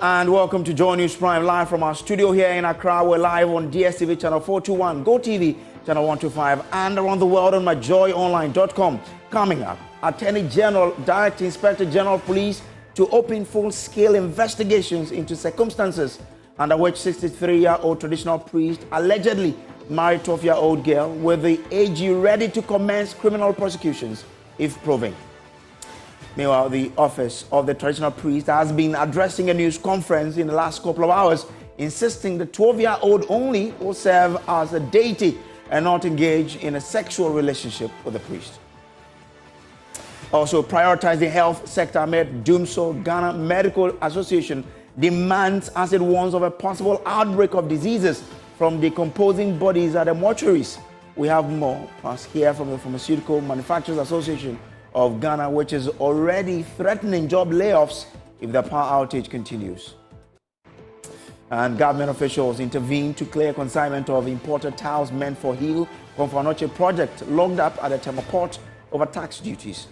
and welcome to JoyNews Prime, live from our studio here in Accra. We're live on DSTV channel 421, GoTV channel 125, and around the world on myjoyonline.com. Coming up, Attorney General directs Inspector General of Police to open full-scale investigations into circumstances under which 63-year-old traditional priest allegedly married 12-year-old girl, with the AG ready to commence criminal prosecutions if proven. Meanwhile, the office of the traditional priest has been addressing a news conference in the last couple of hours, insisting the 12-year-old only will serve as a deity and not engage in a sexual relationship with the priest. Also, prioritizing health sector amid doomsday, Ghana Medical Association demands as it warns of a possible outbreak of diseases from decomposing bodies at the mortuaries. We have more, plus hear from the Pharmaceutical Manufacturers Association of Ghana, which is already threatening job layoffs if the power outage continues. And government officials intervened to clear consignment of imported tiles meant for Hill Konfanoche project locked up at the Tema port over tax duties.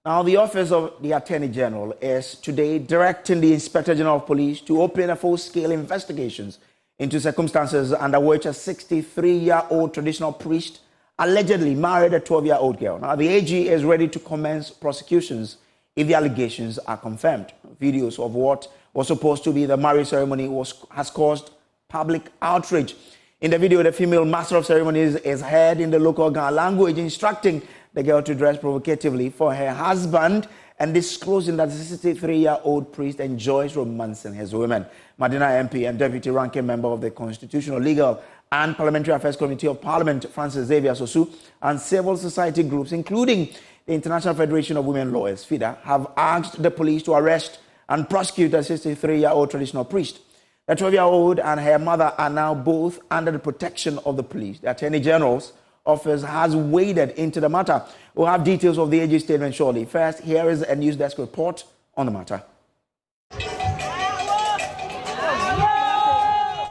Now, the Office of the Attorney General is today directing the Inspector General of Police to open a full-scale investigations into circumstances under which a 63-year-old traditional priest allegedly married a 12-year-old girl. Now, the AG is ready to commence prosecutions if the allegations are confirmed. Videos of what was supposed to be the marriage ceremony has caused public outrage. In the video, the female master of ceremonies is heard in the local Ghana language instructing the girl to dress provocatively for her husband and disclosing that the 63-year-old priest enjoys romancing his women. Madina MP and Deputy Ranking Member of the Constitutional, Legal and Parliamentary Affairs Committee of Parliament, Francis Xavier Sosu, and civil society groups, including the International Federation of Women Lawyers, FIDA, have asked the police to arrest and prosecute the 63-year-old traditional priest. The 12-year-old and her mother are now both under the protection of the police. The Attorney General's office has waded into the matter. We'll have details of the AG statement shortly. First, here is a news desk report on the matter.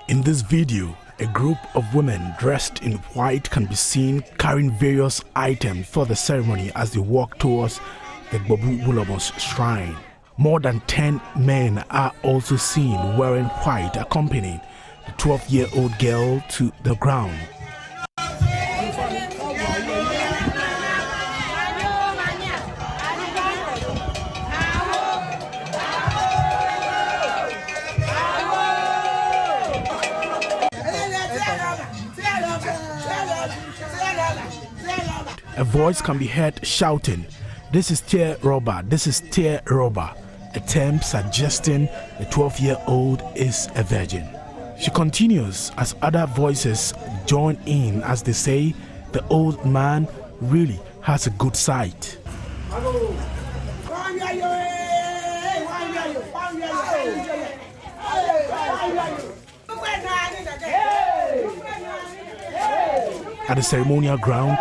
In this video, a group of women dressed in white can be seen carrying various items for the ceremony as they walk towards the Bobu Bulobos shrine. More than 10 men are also seen wearing white, accompanying the 12-year-old girl to the ground. A voice can be heard shouting, "This is tear robber, this is tear robber," a term suggesting the 12-year-old is a virgin. She continues as other voices join in as they say the old man really has a good sight. At the ceremonial ground,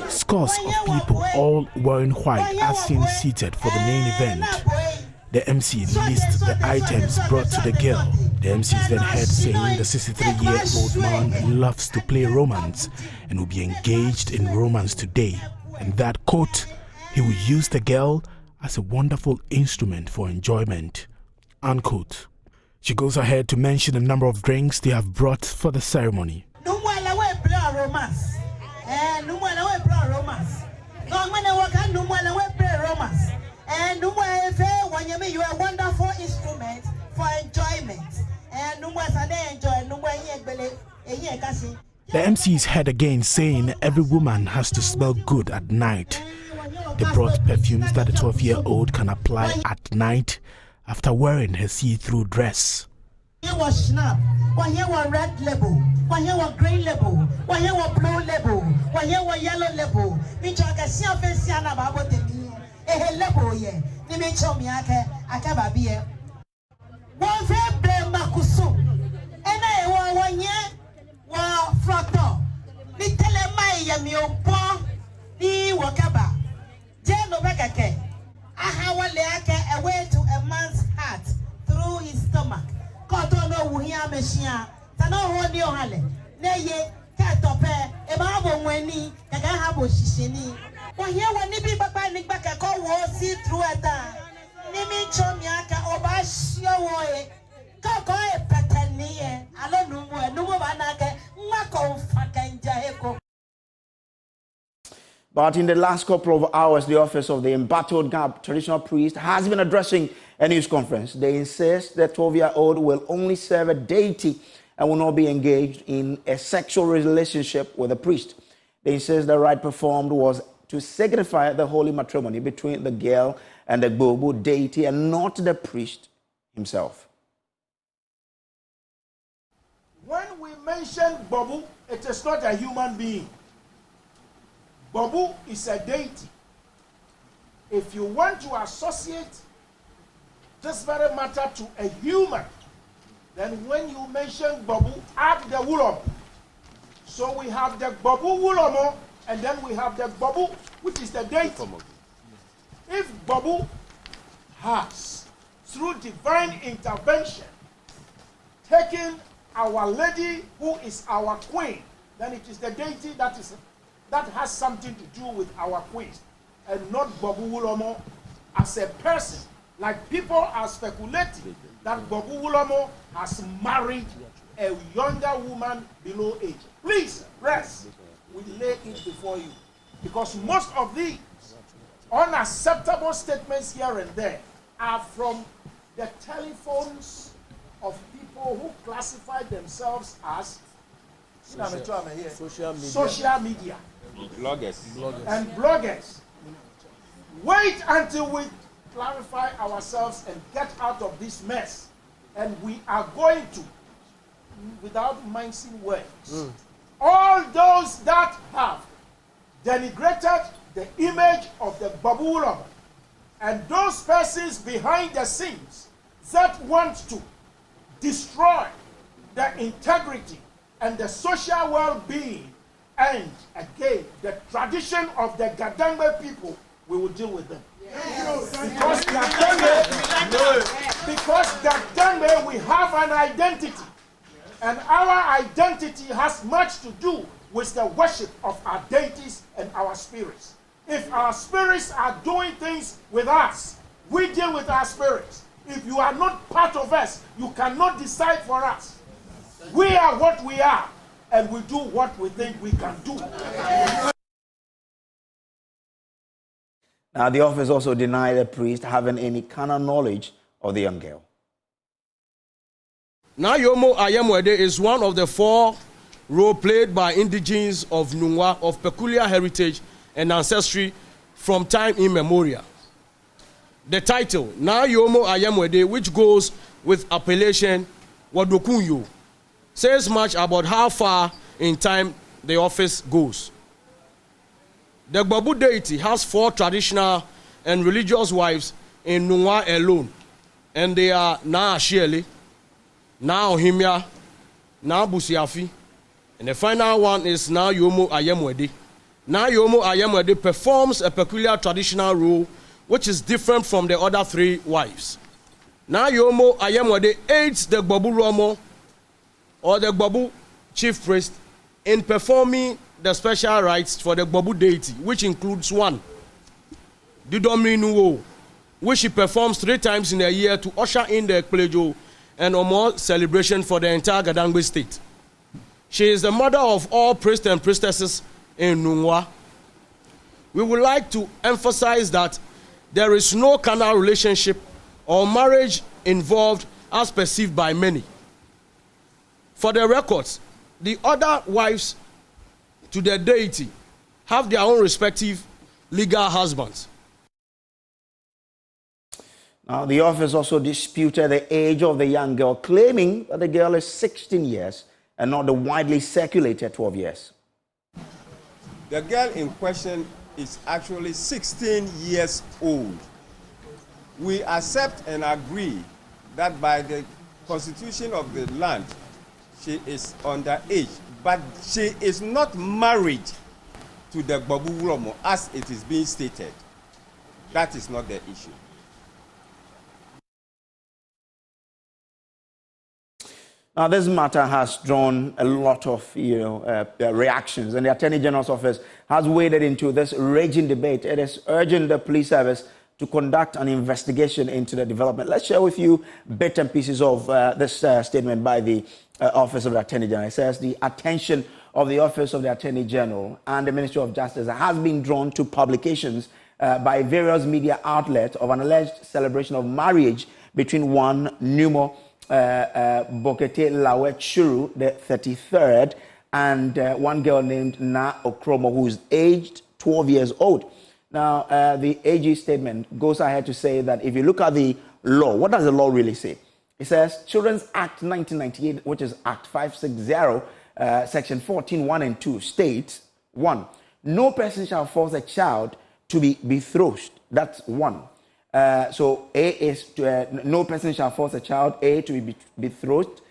scores of people, all wearing white, are seen seated for the main event. The MC lists the items brought to the girl. The MC is then heard saying the 63-year-old man loves to play romance and will be engaged in romance today. And that, quote, he will use the girl as a wonderful instrument for enjoyment, unquote. She goes ahead to mention the number of drinks they have brought for the ceremony. You are a wonderful instrument for enjoyment. The MC is heard again saying every woman has to smell good at night. They brought perfumes that the 12-year-old can apply at night after wearing her see-through dress. Here was snap, one here was red label, one here was green label, one here was blue label, one here was yellow label. Me chaka si ofensi ana babo temi. Label ye. Ni me chomi ake babi ye. One fe blame makusu. Ena ye one ye wa fractal. Ni telemai ye mi opo ni wakaba. Je no bekake. Aha wale ake away to a man's heart. na machine. Tano ho ni ohale. Ne ye ka tope e ma bo nwani kaga ha bo shishini. Wa here wa ni bi papa ni gba ka ko wo see through eta. Ni mi chomi aka oba shio wo e. Ka ko e patani e. Alo numu ba na ke nwa ko fakanja e ko. But in the last couple of hours, the office of the Embattled God traditional priest has been addressing a news conference. They insist the 12-year-old will only serve a deity and will not be engaged in a sexual relationship with a priest. They insist the rite performed was to signify the holy matrimony between the girl and the Bobo deity and not the priest himself. When we mention Bobo, it is not a human being. Bobo is a deity. If you want to associate this very matter to a human, then when you mention Bobo, add the Wulomo. So we have the Bobo Wulomo, and then we have the Bobo, which is the deity. If Bobo has, through divine intervention, taken our lady who is our queen, then it is the deity that has something to do with our queens, and not Bobo Wulomo as a person. Like people are speculating that Bobo Wulomo has married a younger woman below age. Please, rest. We lay it before you. Because most of these unacceptable statements here and there are from the telephones of people who classify themselves as social media. Bloggers. And bloggers. Wait until we clarify ourselves and get out of this mess. And we are going to, without mincing words, all those that have denigrated the image of the Bobo Wulomo and those persons behind the scenes that want to destroy the integrity and the social well-being and, again, the tradition of the Gadangbe people, we will deal with them. Yes. Because Gadangbe, we have an identity. And our identity has much to do with the worship of our deities and our spirits. If our spirits are doing things with us, we deal with our spirits. If you are not part of us, you cannot decide for us. We are what we are, and we do what we think we can do. Now, the office also denied the priest having any carnal knowledge of the young girl. Now, Yomo Ayemwede is one of the 4 roles played by indigenes of Nungwa of peculiar heritage and ancestry from time immemorial. The title, Now Yomo Ayemwede, which goes with appellation Wadokunyo, says much about how far in time the office goes. The Babu deity has 4 traditional and religious wives in Nungwa alone, and they are Na Ashiele, Na Ohimia, Na Busiafi, and the final one is Na Yomo Ayemwede. Na Yomo Ayemwede performs a peculiar traditional role which is different from the other 3 wives. Na Yomo Ayemwede aids the Babu Romo or the Babu chief priest in performing the special rites for the Babu deity, which includes 1, Didomri Nuwo, which he performs 3 times in a year to usher in the Ekpelejo and Omo celebration for the entire Gadangbe state. She is the mother of all priests and priestesses in Nungwa. We would like to emphasize that there is no carnal relationship or marriage involved as perceived by many. For the records, the other wives to the deity have their own respective legal husbands. Now, the office also disputed the age of the young girl, claiming that the girl is 16 years and not the widely circulated 12 years. The girl in question is actually 16 years old. We accept and agree that by the constitution of the land, she is underage, but she is not married to the Babu Wulomo as it is being stated. That is not the issue. Now, this matter has drawn a lot of, reactions, and the Attorney General's office has waded into this raging debate. It is urging the police service to conduct an investigation into the development. Let's share with you bits and pieces of this statement by the Office of the Attorney General. It says the attention of the Office of the Attorney General and the Ministry of Justice has been drawn to publications by various media outlets of an alleged celebration of marriage between one Numo Bokete Lawe Churu, the 33rd, and one girl named Na Okromo, who is aged 12 years old. Now, the AG statement goes ahead to say that if you look at the law, what does the law really say? It says Children's Act 1998, which is Act 560, Section 14, 1 and 2, states, 1, no person shall force a child to be betrothed. That's 1. So A is no person shall force a child, A, to be betrothed,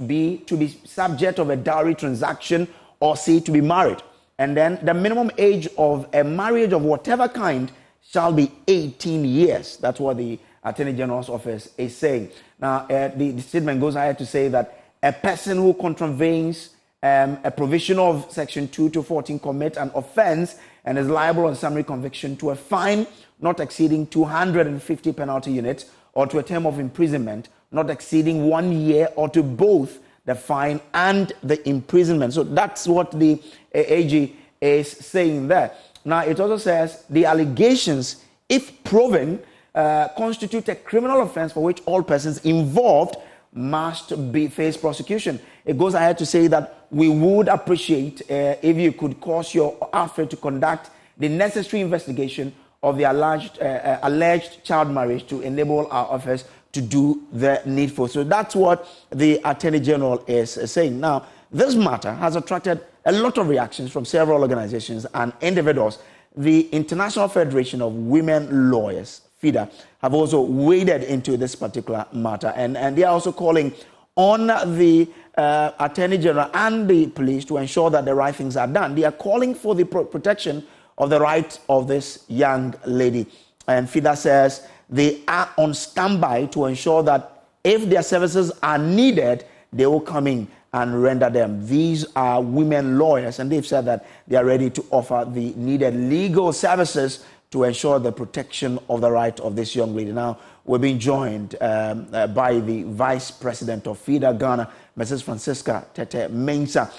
B, to be subject of a dowry transaction, or C, to be married. And then the minimum age of a marriage of whatever kind shall be 18 years. That's what the Attorney General's office is saying. Now, the statement goes ahead to say that a person who contravenes a provision of Section 2 to 14 commits an offense and is liable on summary conviction to a fine not exceeding 250 penalty units or to a term of imprisonment not exceeding 1 year or to both the fine and the imprisonment. So that's what the AG is saying there. Now, it also says the allegations, if proven, constitute a criminal offense for which all persons involved must face prosecution. It goes ahead to say that we would appreciate if you could cause your outfit to conduct the necessary investigation of the alleged child marriage to enable our office to do the needful. So that's what the Attorney General is saying. Now, this matter has attracted a lot of reactions from several organizations and individuals. The International Federation of Women Lawyers, FIDA, have also waded into this particular matter, and they are also calling on the Attorney General and the police to ensure that the right things are done. They are calling for the protection of the rights of this young lady. And FIDA says they are on standby to ensure that if their services are needed, they will come in and render them. These are women lawyers, and they've said that they are ready to offer the needed legal services to ensure the protection of the right of this young lady. Now, we're being joined by the Vice President of FIDA Ghana, Mrs. Francisca Tete Mensah.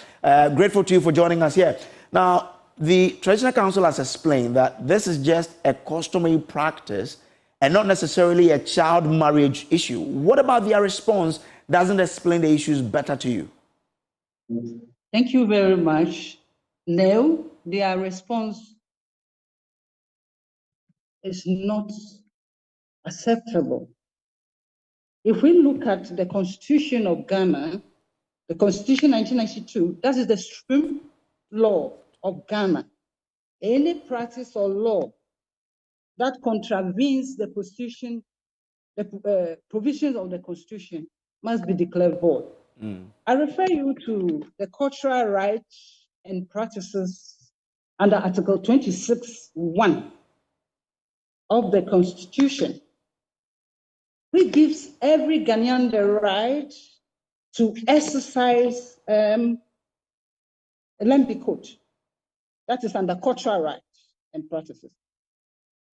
Grateful to you for joining us here. Now, the Traditional Council has explained that this is just a customary practice and not necessarily a child marriage issue. What about their response doesn't explain the issues better to you? Thank you very much. No, their response is not acceptable. If we look at the Constitution of Ghana, the Constitution 1992, that is the supreme law of Ghana. Any practice or law that contravenes the Constitution, the provisions of the Constitution, must be declared void. I refer you to the cultural rights and practices under Article 26(1) of the Constitution, which gives every Ghanaian the right to exercise Olympic. That is under cultural rights and practices.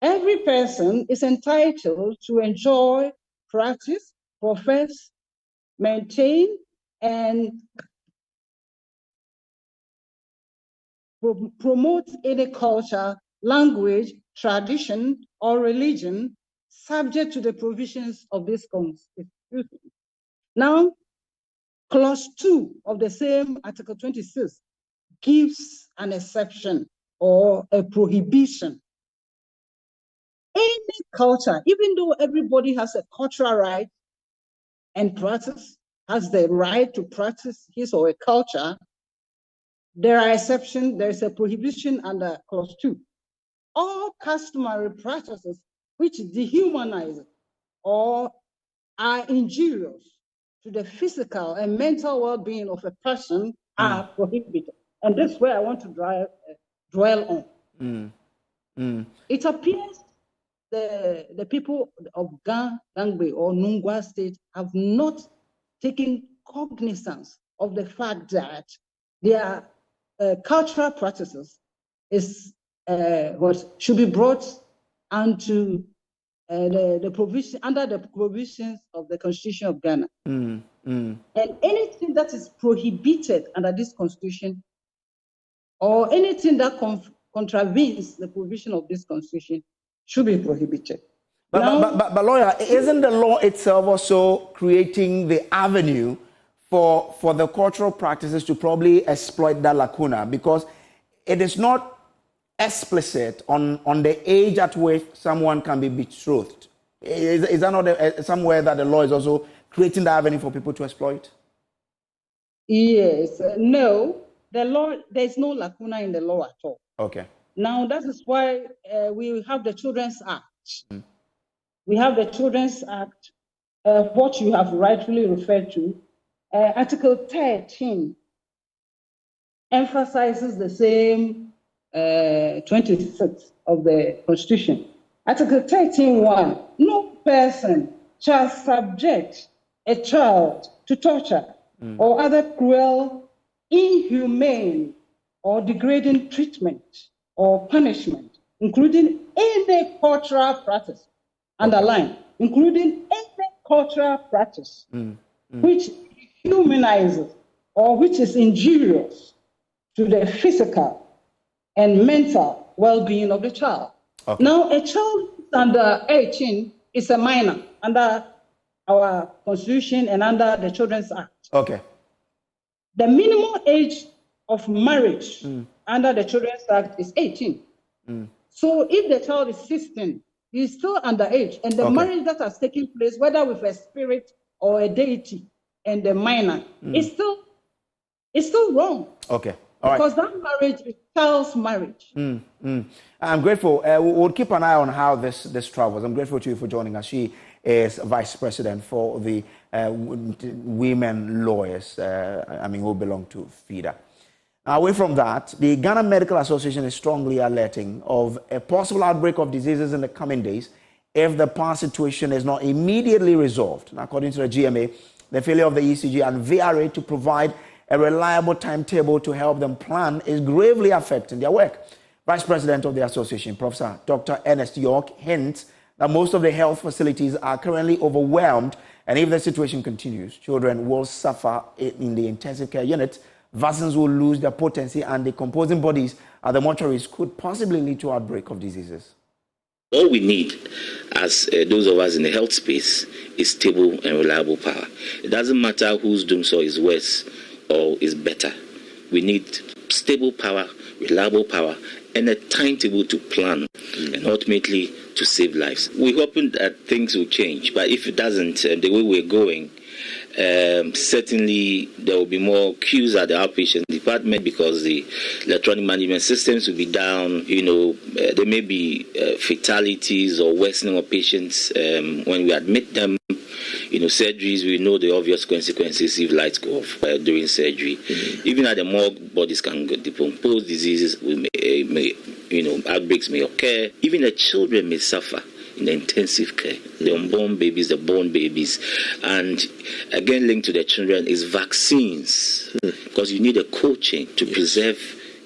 Every person is entitled to enjoy, practice, profess, maintain, and promote any culture, language, tradition, or religion subject to the provisions of this Constitution. Now, Clause 2 of the same Article 26 gives an exception or a prohibition. Any culture, even though everybody has a cultural right and practice, has the right to practice his or her culture, there are exceptions. There is a prohibition under Clause 2. All customary practices which dehumanize or are injurious to the physical and mental well-being of a person are prohibited. And this is where I want to dwell on. It appears the people of Gangbe or Nungwa State have not taken cognizance of the fact that their cultural practices should be brought onto the provision under the provisions of the Constitution of Ghana. And anything that is prohibited under this Constitution, or anything that contravenes the provision of this Constitution, should be prohibited. But lawyer, isn't the law itself also creating the avenue for the cultural practices to probably exploit that lacuna? Because it is not explicit on the age at which someone can be betrothed. Is that not somewhere that the law is also creating the avenue for people to exploit? Yes. No, the law, there's no lacuna in the law at all. Okay. Now, that is why we have the Children's Act. We have the Children's Act, what you have rightfully referred to. Article 13 emphasizes the same 26 of the Constitution. Article 13(1), no person shall subject a child to torture or other cruel, inhumane, or degrading treatment or punishment, including any cultural practice, underline, including any cultural practice which humanizes or which is injurious to the physical and mental well-being of the child. Okay. Now, a child under 18 is a minor under our Constitution and under the Children's Act. Okay. The minimum age of marriage under the Children's Act is 18. So if the child is 16, he is still underage, and the marriage that has taken place, whether with a spirit or a deity, and the minor, is still wrong. Okay. Because that marriage is child's marriage. I'm grateful. We'll keep an eye on how this travels. I'm grateful to you for joining us. She is Vice President for the women lawyers, who belong to FIDA. Away from that, the Ghana Medical Association is strongly alerting of a possible outbreak of diseases in the coming days if the power situation is not immediately resolved. And according to the GMA, the failure of the ECG and VRA to provide a reliable timetable to help them plan is gravely affecting their work. Vice President of the association, Professor Dr. Ernest York, hints that most of the health facilities are currently overwhelmed, and if the situation continues, children will suffer in the intensive care unit, vaccines will lose their potency, and decomposing bodies at the mortuaries could possibly lead to outbreak of diseases. All we need as those of us in the health space is stable and reliable power. It doesn't matter whose doomsday is worse or is better. We need stable power, reliable power, and a timetable to plan and ultimately to save lives. We're hoping that things will change, but if it doesn't, the way we're going, certainly there will be more queues at the outpatient department because the electronic management systems will be down. There may be fatalities or worsening of patients when we admit them. Surgeries, we know the obvious consequences if lights go off during surgery. Even at the morgue, bodies can decompose, diseases outbreaks may occur. Even the children may suffer in the intensive care, the unborn babies, the born babies. And again, linked to the children is vaccines, because you need a cold chain to preserve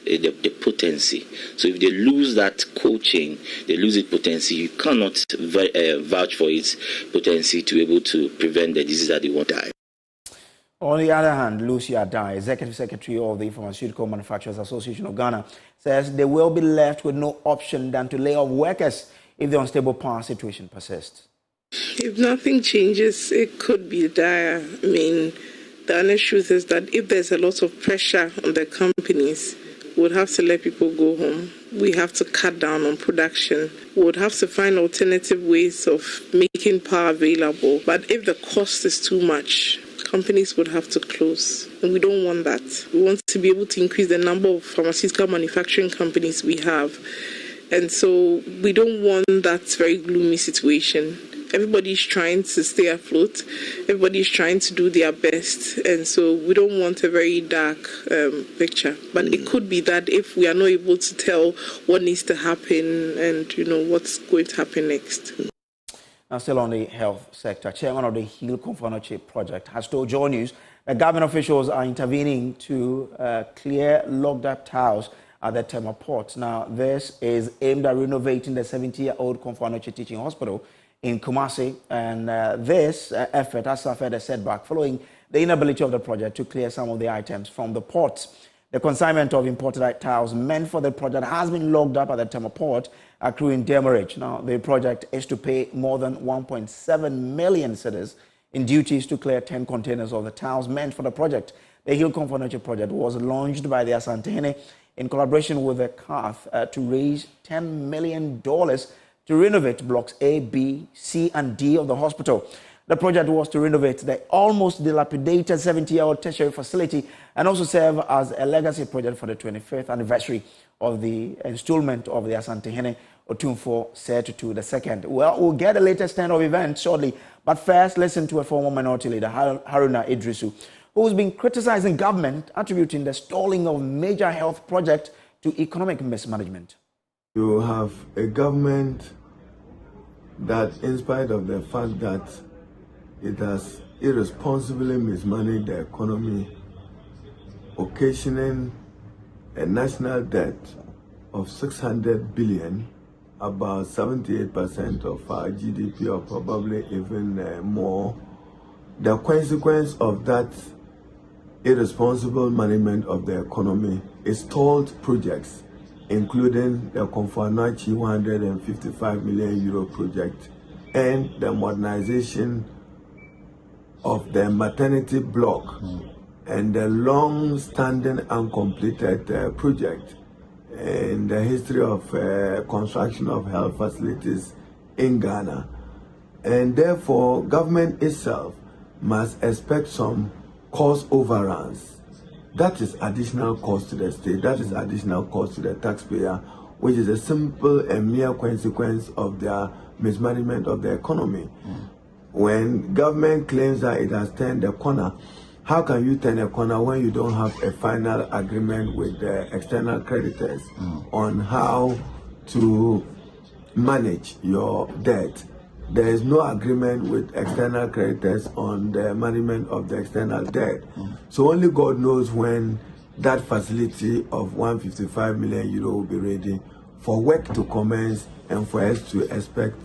the potency. So if they lose that cold chain, they lose its potency, you cannot vouch for its potency to be able to prevent the disease that they want to die. On the other hand, Lucia Dai, Executive Secretary of the Pharmaceutical Manufacturers Association of Ghana, says they will be left with no option than to lay off workers if the unstable power situation persists. If nothing changes, it could be dire. The honest truth is that if there's a lot of pressure on the companies, we would have to let people go home. We have to cut down on production. We would have to find alternative ways of making power available. But if the cost is too much, companies would have to close. And we don't want that. We want to be able to increase the number of pharmaceutical manufacturing companies we have. And so we don't want that very gloomy situation. Everybody's trying to stay afloat. Everybody's trying to do their best. And so we don't want a very dark picture. But it could be that if we are not able to tell what needs to happen and, what's going to happen next. Now, still on the health sector, chairman of the Heal Komfo-Anokye project has told JoyNews that government officials are intervening to clear locked up tiles at the Tema port. Now, this is aimed at renovating the 70-year-old Komfo-Anokye Teaching Hospital in Kumasi, and this effort has suffered a setback following the inability of the project to clear some of the items from the port. The consignment of imported tiles meant for the project has been locked up at the Tema port, accruing demurrage. Now, the project is to pay more than 1.7 million cedis in duties to clear 10 containers of the tiles meant for the project. The Heal Komfo-Anokye project was launched by the Asantehene in collaboration with the CAF to raise $10 million to renovate blocks A, B, C, and D of the hospital. The project was to renovate the almost dilapidated 70-year-old tertiary facility and also serve as a legacy project for the 25th anniversary of the installment of the Asantehene Otumfuo Setutu II. Well, we'll get the latest turn of events shortly, but first, listen to a former minority leader, Haruna Idrisu, who's been criticizing government, attributing the stalling of major health projects to economic mismanagement. You have a government that, in spite of the fact that it has irresponsibly mismanaged the economy, occasioning a national debt of 600 billion, about 78% of our GDP, or probably even more. The consequence of that irresponsible management of the economy is stalled projects, including the Komfo-Anokye 155 million euro project and the modernization of the maternity block and the long-standing uncompleted project in the history of construction of health facilities in Ghana. And therefore, government itself must expect some cost overruns. That is additional cost to the state, that is additional cost to the taxpayer, which is a simple and mere consequence of their mismanagement of the economy. When government claims that it has turned a corner, how can you turn a corner when you don't have a final agreement with the external creditors on how to manage your debt? There is no agreement with external creditors on the management of the external debt. So only God knows when that facility of 155 million euro will be ready for work to commence and for us to expect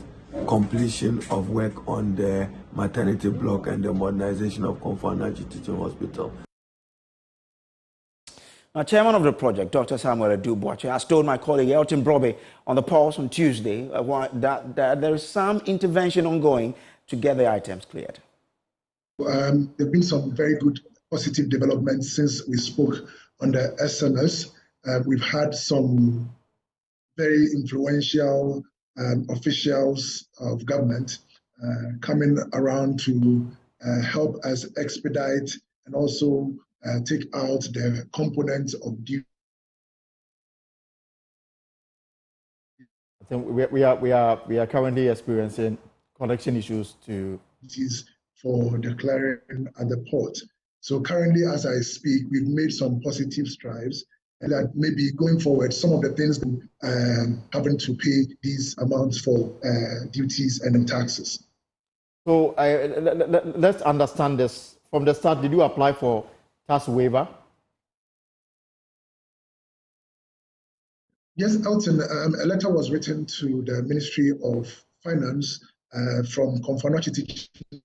completion of work on the maternity block and the modernization of Komfo-Anokye Teaching Hospital. Now, chairman of the project, Dr. Samuel Adubuache, has told my colleague Elton Brobe on the Pulse on Tuesday that there is some intervention ongoing to get the items cleared. There have been some very good positive developments since we spoke on the SNS. We've had some very influential officials of government coming around to help us expedite and also take out the components of duty. I think we are currently experiencing connection issues to for the clearing at the port. So currently, as I speak, we've made some positive strides, and that maybe going forward, some of the things having to pay these amounts for duties and taxes. So let's understand this. From the start, did you apply for tax waiver? Yes, Elton, a letter was written to the Ministry of Finance from Komfo-Anokye Teaching.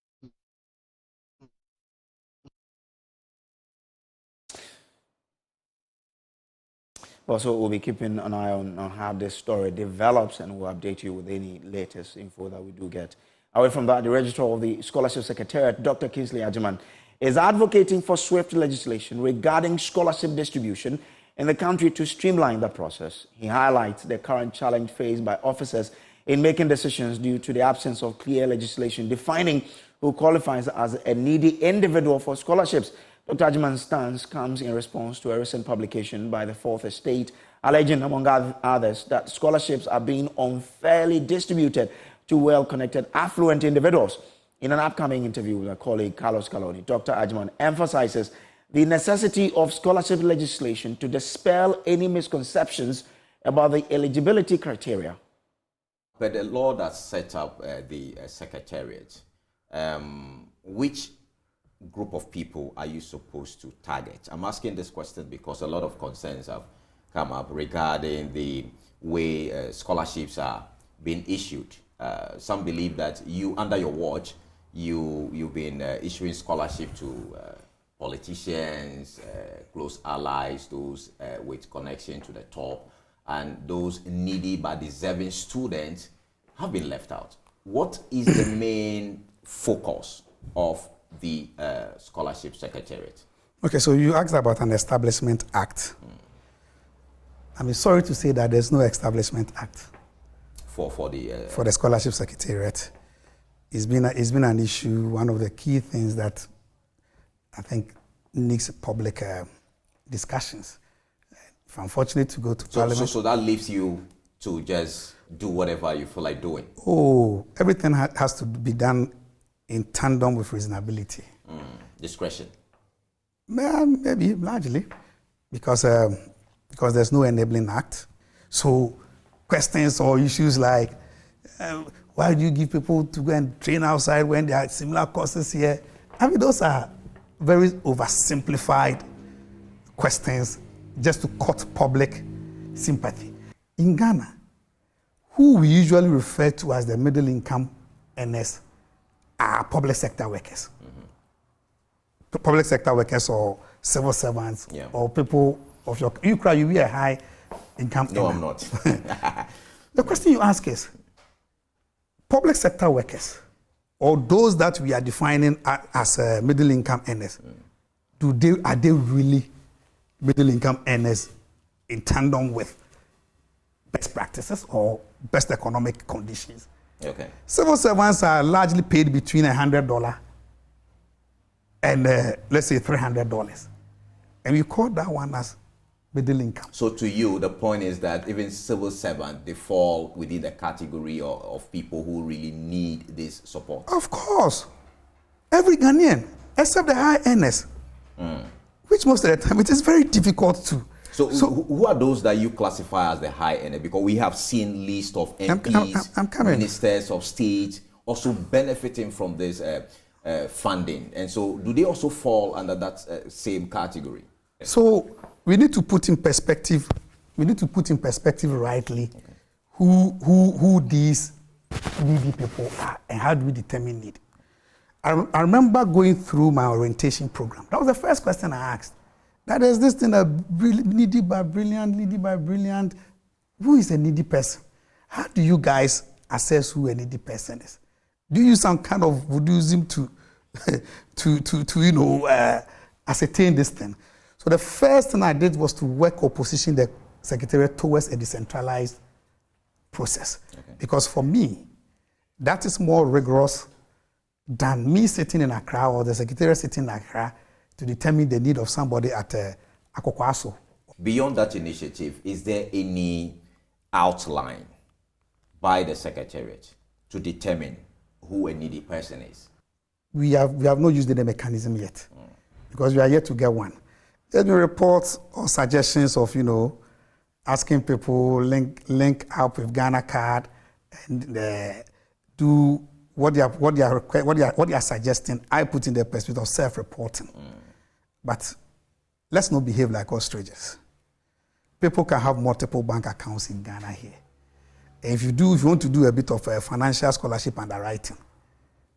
Also, we'll be keeping an eye on how this story develops, and we'll update you with any latest info that we do get. Away from that, the Registrar of the Scholarship Secretariat, Dr. Kingsley Agyemang, is advocating for swift legislation regarding scholarship distribution in the country to streamline the process. He highlights the current challenge faced by officers in making decisions due to the absence of clear legislation defining who qualifies as a needy individual for scholarships. Dr. Agyemang's stance comes in response to a recent publication by the Fourth Estate, alleging, among others, that scholarships are being unfairly distributed to well-connected, affluent individuals. In an upcoming interview with my colleague Carlos Caloni, Dr. Agyemang emphasizes the necessity of scholarship legislation to dispel any misconceptions about the eligibility criteria. But the law that set up the secretariat, which group of people are you supposed to target? I'm asking this question because a lot of concerns have come up regarding the way scholarships are being issued. Some believe that under your watch, you've been issuing scholarship to politicians, close allies, those with connection to the top, and those needy but deserving students have been left out. What is the main focus of the Scholarship Secretariat? Okay, so you asked about an Establishment Act. I'm sorry to say that there's no Establishment Act for the Scholarship Secretariat. It's been an issue, one of the key things that I think needs public discussions. If I'm fortunate to go to Parliament. So that leaves you to just do whatever you feel like doing? Oh, everything has to be done in tandem with reasonability. Discretion? Maybe, largely, because there's no enabling act. So questions or issues like, why do you give people to go and train outside when there are similar courses here? I mean, those are very oversimplified questions just to court public sympathy. In Ghana, who we usually refer to as the middle income earners are public sector workers. Public sector workers or civil servants or people of your... You be a high income earner. No, I'm not. The question you ask is, public sector workers, or those that we are defining as middle income earners, are they really middle income earners in tandem with best practices or best economic conditions? Okay. Civil servants are largely paid between $100 and let's say $300, and we call that one as middle income. So to you, the point is that even civil servants, they fall within the category of people who really need this support? Of course. Every Ghanaian, except the high earners, which most of the time it is very difficult to. So who are those that you classify as the high earner? Because we have seen lists of MPs, ministers of state also benefiting from this funding. And so do they also fall under that same category? So we need to put in perspective, rightly who these needy people are and how do we determine need. I remember going through my orientation program. That was the first question I asked. That is this thing, needy by brilliant. Who is a needy person? How do you guys assess who a needy person is? Do you use some kind of voodooism to ascertain this thing? So the first thing I did was to work or position the Secretariat towards a decentralized process. Okay. Because for me, that is more rigorous than me sitting in Accra or the Secretariat sitting in Accra to determine the need of somebody at Akokwaso. Beyond that initiative, is there any outline by the Secretariat to determine who a needy person is? We have not used the mechanism yet because we are yet to get one. There's been reports or suggestions of, asking people link up with Ghana Card and do what they are suggesting. I put in the perspective of self-reporting. But let's not behave like ostriches. People can have multiple bank accounts in Ghana here. If you want to do a bit of financial scholarship underwriting,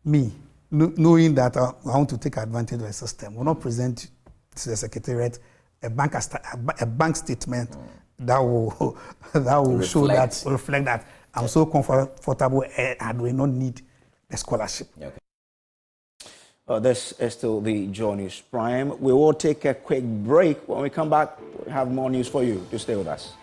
knowing that I want to take advantage of the system, will not present to the Secretariat a bank statement that will reflect that I'm so comfortable and will not need a scholarship. Okay. This is still the JoyNews Prime. We will take a quick break. When we come back, we'll have more news for you. To stay with us.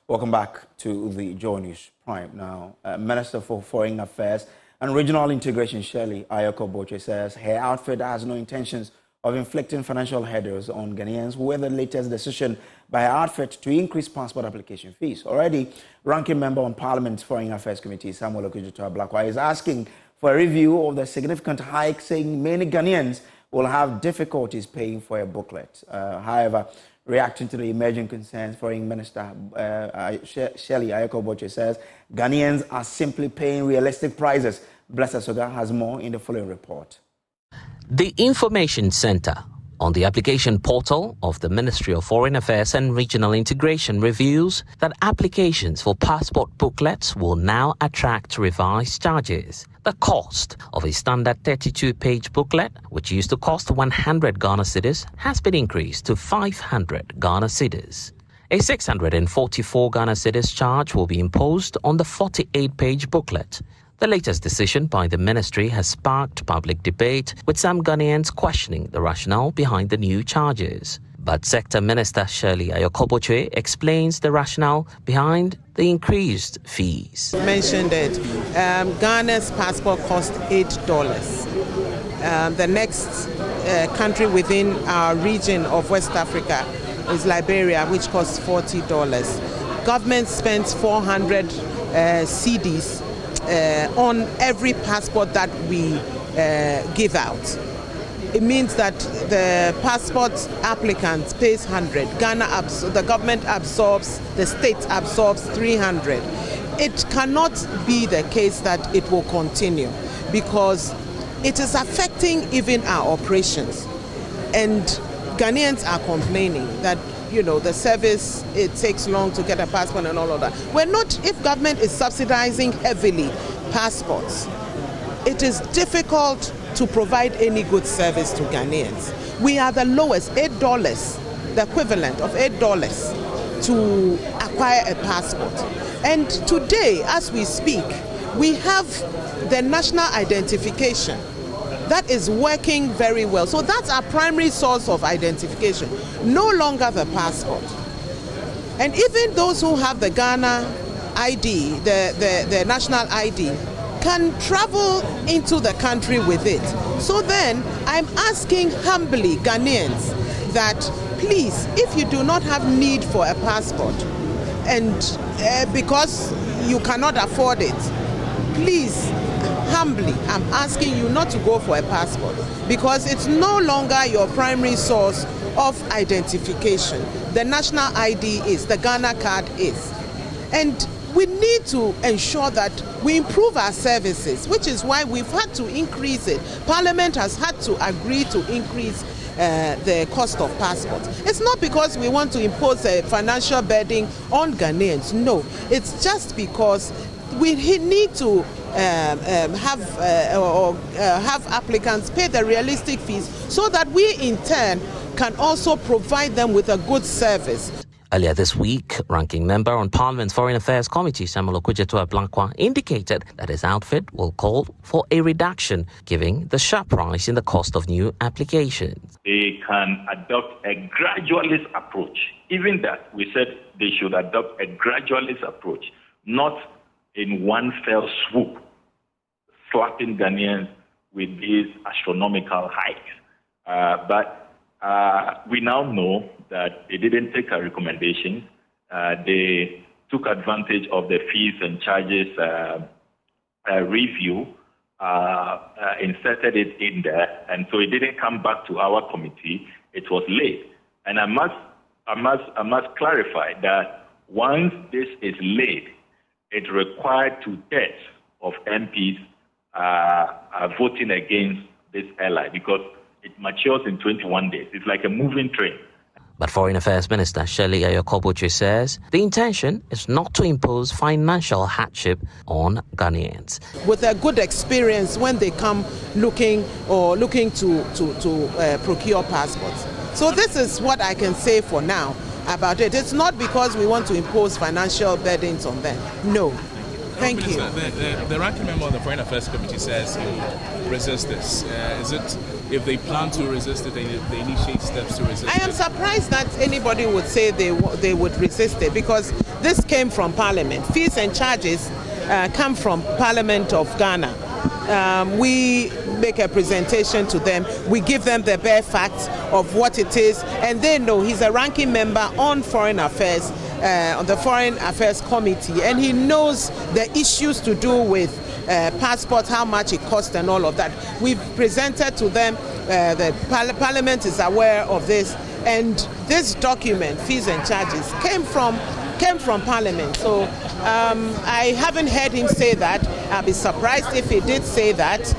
Welcome back to the JoyNews Prime. Now, Minister for Foreign Affairs and Regional Integration, Shirley Ayoko Boche, says her outfit has no intentions of inflicting financial hurdles on Ghanaians with the latest decision by our outfit to increase passport application fees. Already, Ranking Member on Parliament's Foreign Affairs Committee, Samuel Okudzeto-Ablakwa, is asking for a review of the significant hike, saying many Ghanaians will have difficulties paying for a booklet. However, reacting to the emerging concerns, Foreign Minister Shirley Ayokoboche says Ghanaians are simply paying realistic prices. Blessed Soga has more in the following report. The Information Center on the application portal of the Ministry of Foreign Affairs and Regional Integration reveals that applications for passport booklets will now attract revised charges. The cost of a standard 32-page booklet, which used to cost 100 Ghana cedis, has been increased to 500 Ghana cedis. A 644 Ghana cedis charge will be imposed on the 48-page booklet. The latest decision by the ministry has sparked public debate, with some Ghanaians questioning the rationale behind the new charges. But Sector Minister Shirley Ayokoboche explains the rationale behind the increased fees. Mentioned it. Ghana's passport cost $8. The next country within our region of West Africa is Liberia, which costs $40. Government spends 400 cedis on every passport that we give out. It means that the passport applicant pays 100. The government absorbs, the state absorbs 300. It cannot be the case that it will continue, because it is affecting even our operations. And Ghanaians are complaining that, the service, it takes long to get a passport and all of that. If government is subsidizing heavily passports, it is difficult to provide any good service to Ghanaians. We are the lowest, $8, the equivalent of $8 to acquire a passport. And today, as we speak, we have the national identification that is working very well. So that's our primary source of identification, no longer the passport. And even those who have the Ghana ID, the national ID, can travel into the country with it. So then I'm asking humbly Ghanaians that please, if you do not have need for a passport, and because you cannot afford it, please, humbly, I'm asking you not to go for a passport, because it's no longer your primary source of identification. The national ID is, the Ghana card is. And we need to ensure that we improve our services, which is why we've had to increase it. Parliament has had to agree to increase the cost of passports. It's not because we want to impose a financial burden on Ghanaians. No, it's just because we need to have applicants pay the realistic fees, so that we in turn can also provide them with a good service. Earlier this week, Ranking Member on Parliament's Foreign Affairs Committee, Samuel Okudzeto-Ablakwa, indicated that his outfit will call for a reduction, given the sharp rise in the cost of new applications. They can adopt a gradualist approach. Even that, we said they should adopt a gradualist approach, not in one fell swoop, slapping Ghanaians with these astronomical hikes. But we now know that they didn't take our recommendations. They took advantage of the fees and charges review, inserted it in there, and so it didn't come back to our committee. It was late. And I must clarify that once this is late, it required 2/3 of MPs voting against this ally, because it matures in 21 days. It's like a moving train. But Foreign Affairs Minister Shirley Ayokoboche says the intention is not to impose financial hardship on Ghanaians. With a good experience when they come looking to procure passports. So this is what I can say for now about it. It's not because we want to impose financial burdens on them. No. Thank you. The ranking member of the Foreign Affairs Committee says he will resist this. Is it, if they plan to resist it, they initiate steps to resist it? I am surprised that anybody would say they would resist it, because this came from Parliament. Fees and charges come from Parliament of Ghana. We make a presentation to them. We give them the bare facts of what it is, and they know he's a ranking member on Foreign Affairs, on the Foreign Affairs Committee, and he knows the issues to do with passports, how much it costs and all of that. We've presented to them, the Parliament is aware of this, and this document, fees and charges, came from Parliament. So I haven't heard him say that. I'll be surprised if he did say that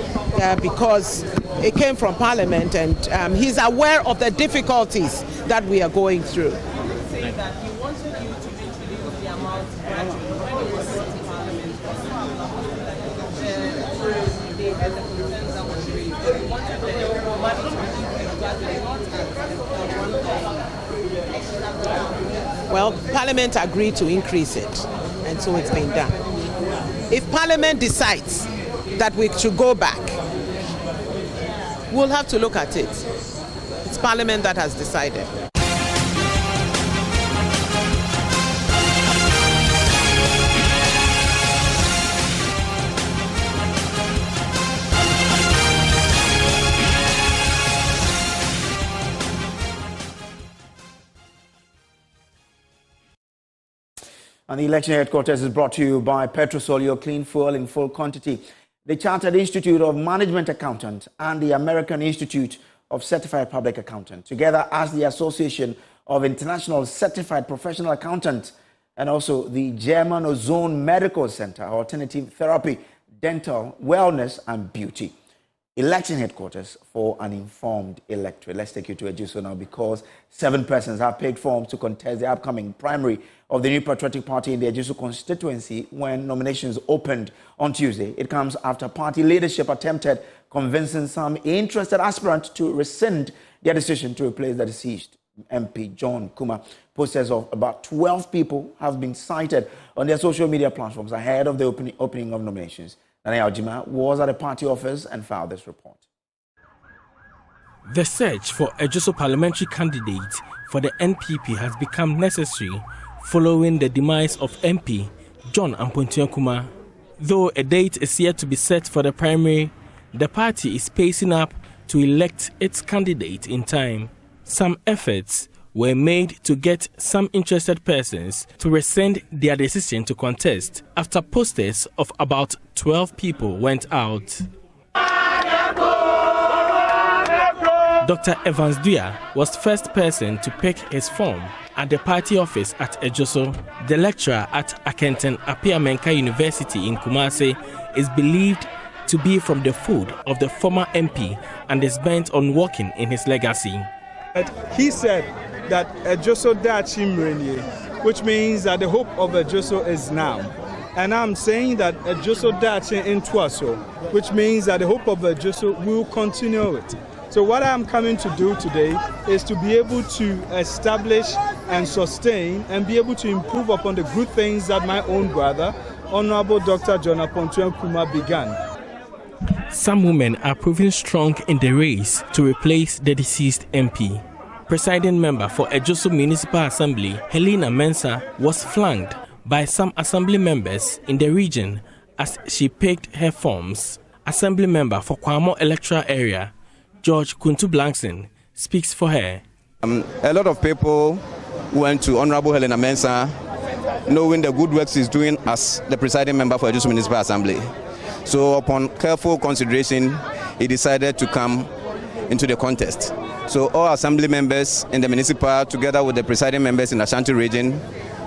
because it came from Parliament, and he's aware of the difficulties that we are going through. That he wanted you to introduce the amount gradually. When it was brought to Parliament, they had the concerns that was raised. They wanted the money to increase gradually, not Well, Parliament agreed to increase it, and so it's been done. If Parliament decides that we should go back, we'll have to look at it. It's Parliament that has decided. And the election headquarters is brought to you by Petrosol, your clean fuel in full quantity. The Chartered Institute of Management Accountant and the American Institute of Certified Public Accountant, together as the Association of International Certified Professional Accountants, and also the German Ozone Medical Center, Alternative Therapy, Dental, Wellness and Beauty. Election headquarters for an informed electorate. Let's take you to Ejuso now, because 7 persons have paid forms to contest the upcoming primary of the New Patriotic Party in the Ejuso constituency when nominations opened on Tuesday. It comes after party leadership attempted convincing some interested aspirants to rescind their decision to replace the deceased MP John Kuma. Posters of about 12 people have been cited on their social media platforms ahead of the opening of nominations. Nana Aljima was at the party office and filed this report. The search for a Ejuso parliamentary candidate for the NPP has become necessary following the demise of MP John Ampontia Kuma. Though a date is yet to be set for the primary, the party is pacing up to elect its candidate in time. Some efforts were made to get some interested persons to rescind their decision to contest after posters of about 12 people went out. Dr. Evans Dua was first person to pick his form at the party office at Ejuso. The lecturer at Akenton Apiamenka University in Kumasi is believed to be from the fold of the former MP and is bent on working in his legacy. He said that Ejuso Dachi Mrenye, which means that the hope of Ejuso is now. And I'm saying that Ejuso Dachi in Twaso, which means that the hope of Ejuso will continue it. So what I'm coming to do today is to be able to establish and sustain and be able to improve upon the good things that my own brother, Honorable Dr. John Ampontia Kuma, began. Some women are proving strong in the race to replace the deceased MP. Presiding member for Ejuso Municipal Assembly, Helena Mensah, was flanked by some assembly members in the region as she picked her forms. Assembly member for Kwamo electoral area, George Kuntu Blankson, speaks for her. A lot of people went to Honorable Helena Mensah knowing the good work she's doing as the presiding member for Ejuso Municipal Assembly. So upon careful consideration, he decided to come into the contest. So all assembly members in the municipal, together with the presiding members in the Ashanti region,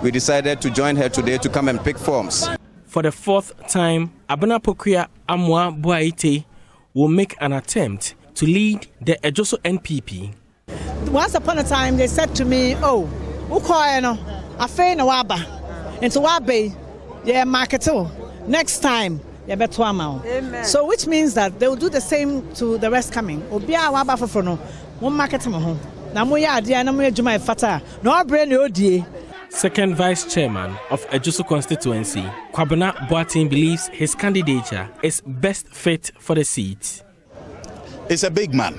we decided to join her today to come and pick forms. For the fourth time, Abena Pokuya Amwa Boaite will make an attempt to lead the Ejuso NPP. Once upon a time, they said to me, "Oh, ukoeno, afei na waba, into wabe, yeah, marketo. Next time, yeah, beto amao." So, which means that they will do the same to the rest coming. Obia waba foforo, one market mo ho. Na mo ya ade na mo ejuma efata. No brain no die. Second Vice Chairman of Ejuso constituency, Kwabena Boateng, believes his candidature is best fit for the seat. It's a big man,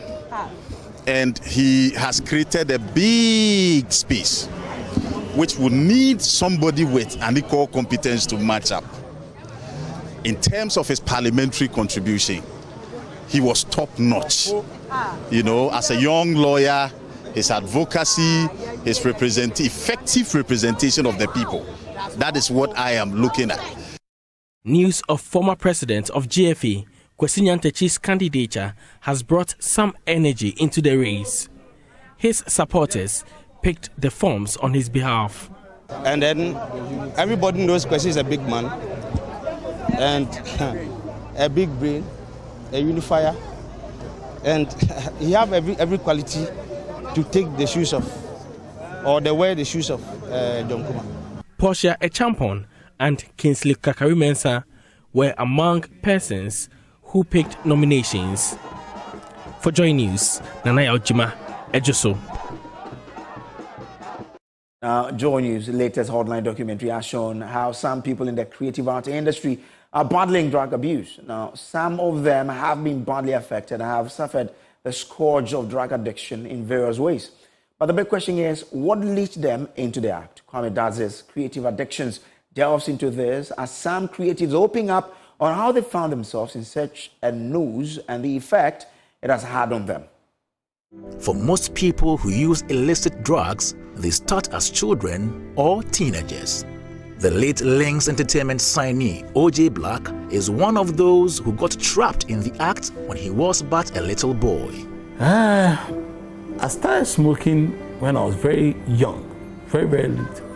and he has created a big space which would need somebody with an equal competence to match up. In terms of his parliamentary contribution, he was top-notch. You know, as a young lawyer, his advocacy, his effective representation of the people. That is what I am looking at. News of former president of GFA, Kwesi Nyantakyi's candidature has brought some energy into the race. His supporters picked the forms on his behalf. And then everybody knows Kwesi is a big man and a big brain, a unifier, and he have every quality to take the shoes of, or the wear the shoes of John Kuma. Portia Echampon and Kingsley Kakari Mensah were among persons who picked nominations. For Joy News, Nanaya Ojima, Ejoso. Joy News' latest hotline documentary has shown how some people in the creative art industry are battling drug abuse. Now, some of them have been badly affected and have suffered the scourge of drug addiction in various ways. But the big question is, what leads them into the act? Kwame Dadzi's Creative Addictions delves into this as some creatives open up on how they found themselves in such a noose and the effect it has had on them. For most people who use illicit drugs, they start as children or teenagers. The late Lynx Entertainment signee, O.J. Black, is one of those who got trapped in the act when he was but a little boy. I started smoking when I was very young, very, very little.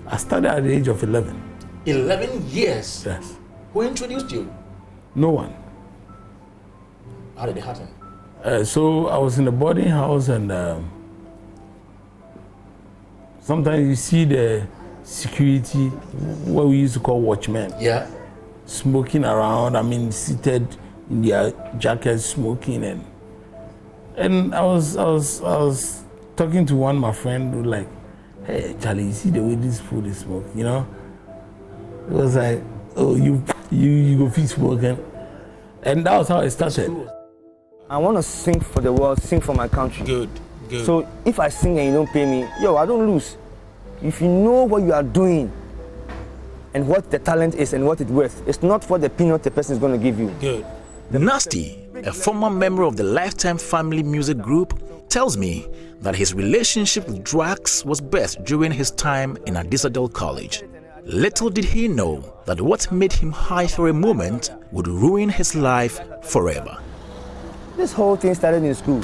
I started at the age of 11. 11 years? Yes. Who introduced you? No one. How did it happen? So I was in a boarding house, and sometimes you see the security, what we used to call watchmen. Yeah. Smoking around, seated in their jackets, smoking, and I was talking to one of my friends who like, hey Charlie, you see the way this food is smoked, you know? It was like, oh, you go feed smoking, and that was how it started. I want to sing for the world, sing for my country. Good. So if I sing and you don't pay me, I don't lose. If you know what you are doing and what the talent is and what it's worth, it's not for the peanut the person is going to give you. Good. Nasty, a former member of the Lifetime Family Music Group, tells me that his relationship with drugs was birthed during his time in Adisadel College. Little did he know that what made him high for a moment would ruin his life forever. This whole thing started in school.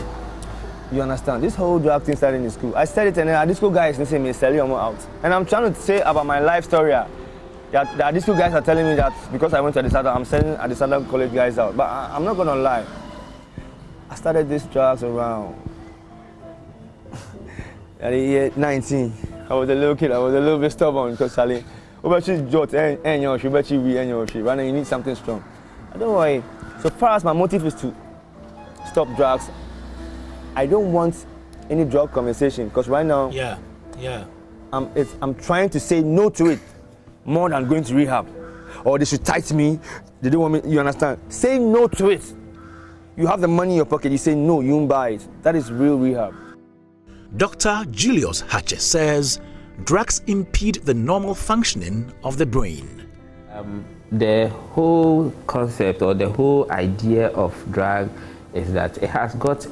You understand? This whole drug thing started in school. I studied and the disco guys say me sell you out. And I'm trying to say about my life story. That the disco guys are telling me that because I went to Adisadel, I'm selling Adisadel College guys out. But I'm not gonna lie. I started these drugs around at the year 19. I was a little kid. I was a little bit stubborn because Charlie, you need something strong. I don't worry. So far as my motive is to stop drugs, I don't want any drug conversation because right now, I'm trying to say no to it more than going to rehab, or they should tight me. They don't want me. You understand? Say no to it. You have the money in your pocket. You say no, you won't buy it. That is real rehab. Dr. Julius Hatcher says drugs impede the normal functioning of the brain. The whole concept or the whole idea of drug is that it has got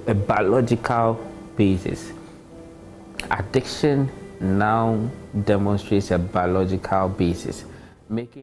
a biological basis. Addiction now demonstrates a biological basis, making